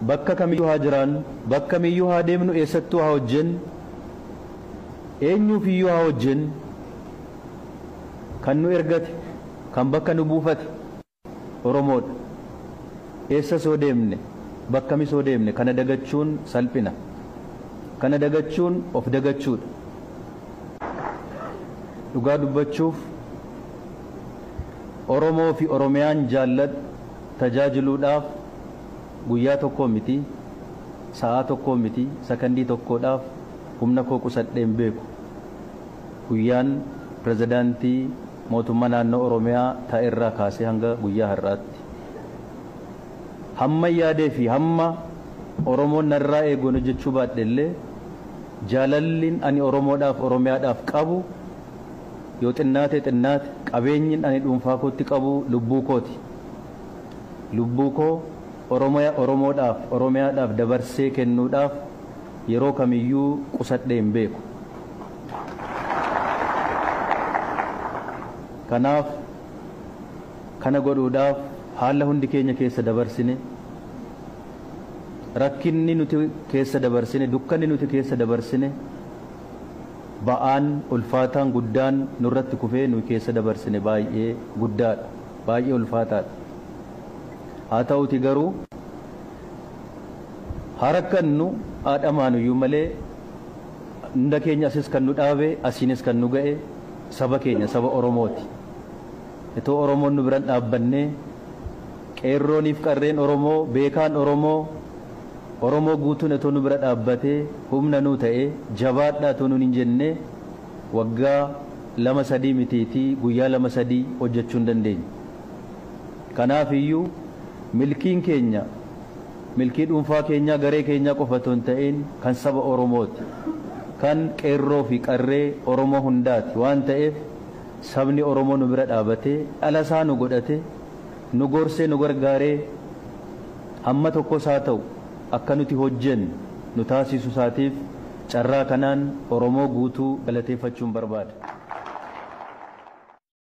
bakka kamiyyuu haa jiraannu, bakka kamiyyuu haa deemnu, eessattuu haa hojjennu, eenyuufiyyuu haa hojjennu, kan nu ergate, kan bakka nu buufate Oromoodha. Eessa soo deemne, bakka kami soo deemne kana dagachuun salphina. Kana dagachuun of dagachuudha. Dhugaa dubbachuuf Oromoo fi Oromiyaan jaalladhu tajaajiluudhaaf guyyaa tokko miti, sa'aa tokko miti, sakandii tokkodhaaf humna koo qusadheen beeku. Guyyaan pirezidaantii mootummaa naannoo Oromiyaa ta'erraa kaasee hanga guyyaa har'aatti hamma yaadee fi hamma Oromoon narraa eegoon hojjechuu baadhellee jaalallin ani Oromoodhaaf Oromiyaadhaaf qabu yoo xinnaate qabeenyin ani dhuunfaa kootti qabu lubbuu kooti. Lubbuu koo Oromoodhaaf Oromiyaadhaaf dabarsee kennuudhaaf yeroo kamiyyuu qusadheen beeku. Kanaaf kana godhuudhaaf haala hundi keenya keessa dabarsine, rakkinni nuti keessa dabarsine, dukkanni nuti keessa dabarsine, ba'aan ulfaataan guddaan nurratti kufee nuyi keessa dabarsine baay'ee guddaadha, baay'ee ulfaataadha. Haa ta'uti garuu harakkannu haadhamaanuyyuu malee hunda keenya asis kan nu dhaabe, asiinis kan nu ga'e saba keenya, saba Oromooti. Itoo Oromoon nu biran dhaabbannee qeerrooniif qarreen Oromoo, beekaan Oromoo guutuun itoo nu bira dhaabbatee humna nuu ta'ee jabaadhaa itoo nuun hin jennee waggaa 2-3 mitiitii guyyaa 2-3 hojjechuu hin dandeenye. Kanaaf iyyuu milkiin keenya, milkii dhuunfaa keenyaa, garee keenyaa qofa otoo hin ta'in kan saba Oromooti, kan qeerroo fi qarree Oromoo hundaati waan ta'eef sabni Oromoo nu bira dhaabatee dhalasaa nu godhate nu gorsee nu gargaaree hamma tokkos haa ta'u akka nuti hojjennu nu taasisu isaatiif carraa kanaan Oromoo guutuu galateeffachuun barbaada.